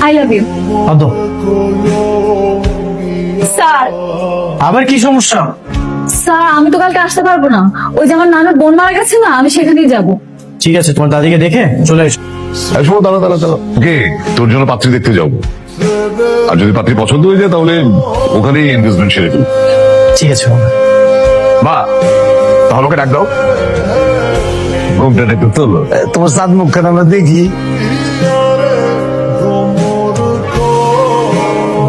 I love you আদো sir. আবার কি সমস্যা? স্যার আমি তো কালকে আসতে পারবো না, ওই যে আমার নানার বোন মারা গেছে না, আমি সেখানেই যাবো। ঠিক আছে, তোমার দাদিকে দেখে চলে এসো। শোনো, দাঁড়া দাঁড়া দাঁড়া, ওকে তোর জন্য পাত্রী দেখতে যাবো, আর যদি পাত্রী পছন্দ হয়ে যায় তাহলে ওখানেই এনগেজমেন্ট সেরে ফেলবো। ঠিক আছে মা, তাহলে ওকে ডাক দাও। ঘুমটা একটু তোলো। তোমার সাত মুখখান আমরা দেখি।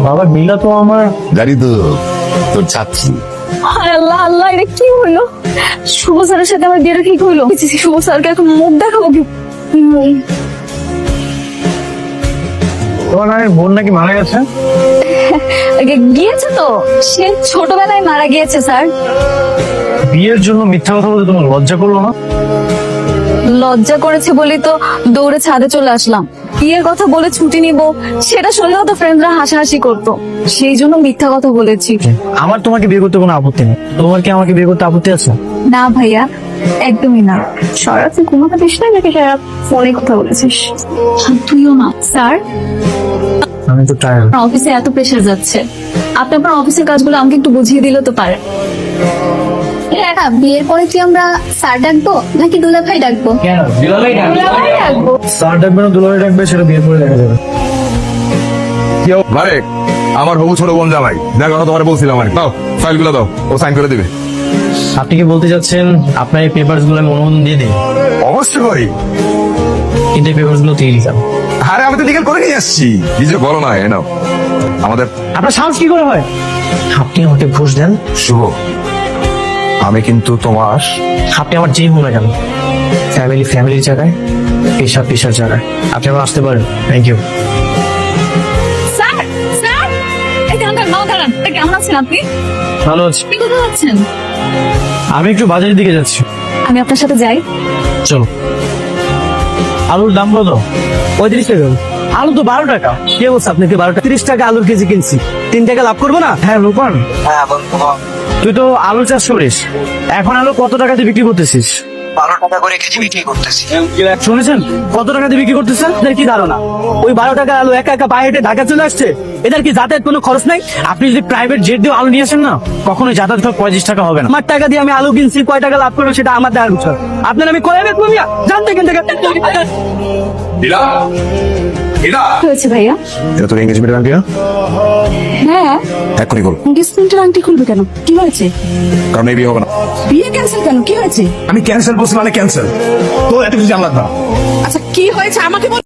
বাবা মিলা তো আমার জানি তো তোর ছাত্রী। হায় আল্লাহ আল্লাহ, এটা কি হলো? শুভ স্যারের সাথে আমার বিয়েটা ঠিক হইলো। শুভ স্যারকে এখন মুখ দেখাবো কি? তোমার নামের বোন নাকি মারা গেছে? গিয়েছে তো, সে ছোটবেলায় মারা গিয়েছে স্যার। বিয়ের জন্য মিথ্যা কথা বলতে তোমার লজ্জা করলো না? লজ্জা করেছে বলেই তো দৌড়ে ছাদে চলে আসলাম। বিয়ের কথা বলে ছুটি নিব সেটা শুনলেও তো ফ্রেন্ডরা হাসাহাসি করতো, সেই জন্য মিথ্যা কথা বলেছি। আমার তোমাকে বিয়ে করতে কোনো আপত্তি নেই, তোমার কি আমাকে বিয়ে করতে আপত্তি আছে? না ভাইয়া, একদমই না। সারা তুই ঘুমাতে দিস না নাকি সারা ফোনে কথা বলেছিস? তুইও না স্যার। আমি তো টায়ার্ড। আপনার অফিসে এত প্রেশার যাচ্ছে, আপনি আপনার অফিসের কাজগুলো আমাকে একটু বুঝিয়ে দিলে তো পারে। বিয়ের পরে কি আমরা স্যার ডাকবো নাকি দুলাভাই ডাকবো? কেন দুলাভাই ডাকবো। স্যার ডাকবে না দুলাভাই ডাকবে সেটা বিয়ের পরে দেখা যাবে। মারে, আমার হবু ছোট বোন জামাই, দেখো তোমার বলছিলাম আর দাও ফাইলগুলো দাও, ও সাইন করে দিবে। আপনি কি বলতে চাচ্ছেন আপনার এই পেপারস গুলো আমি অনুমোদন দিয়ে দিই? অবশ্যই করি। কিন্তু এই পেপারস গুলো দিয়ে দিতাম। আরে আমি তো লিগেল করে নিয়ে আসছি, কিছু বলো না। এ নাও আমাদের। আপনার সাহস কি করে হয়? আপনি আমাকে ঘুষ দেন? শুভ, আমি কিন্তু তোমার। আপনি আমার যেই হোক না কেন, ফ্যামিলির জায়গায়, পেশার জায়গায় আপনি আমার আসতে পারেন। Thank you. স্যার স্যার, এই দাঁড়ান দাঁড়ান, কেমন আছেন আপনি? ভালো আছি। আপনি কোথায় যাচ্ছেন? আমি একটু বাজারের দিকে যাচ্ছি। আমি আপনার সাথে যাই। চলো। আলুর দাম কত? 35 টাকা। আলু তো 12 টাকা। কে বলছে আপনাকে 12 টাকা? 30 টাকা আলুর কেজি কিনছি, 3 টাকা লাভ করবো না? হ্যাঁ রূপন, তুই তো আলু চাষ করিস, এখন আলু কত টাকাতে বিক্রি করতেছিস? 12 টাকা করে কেজি বিক্রি করতেছি। শুনেছেন কত টাকাতে বিক্রি করতেছেন? এদের কি ধারণা ওই 12 টাকা আলু একা একা পায়ে হেঁটে ঢাকা চলে আসছে? এদের কি যাতায়াত কোনো খরচ নাই? আপনি যদি প্রাইভেট জেট দিয়ে আলু নিয়ে আসেন না, কখনোই যাতায়াত খরচ 35 টাকা হবে না। আমার টাকা দিয়ে আমি আলু কিনছি, কয় টাকা লাভ করবো সেটা আমার দেওয়ার বিষয়। আপনার আমি কয়ে বেচবো মিয়া, জানতে কেন থেকে? হয়েছে ভাইয়া? এটা তোর এঙ্গেজমেন্টের আংটি না? হ্যাঁ। এক্ষুনি করো, এনগেজমেন্টের আংটি খুলবে কেন? কি হয়েছে? কারণ এই বিয়ে হবে না। বিয়ে ক্যান্সেল কেন? কি হয়েছে? আমি ক্যান্সেল বলছি মানে ক্যান্সেল, তো এত কিছু জানলাম না। আচ্ছা কি হয়েছে আমাকে বল।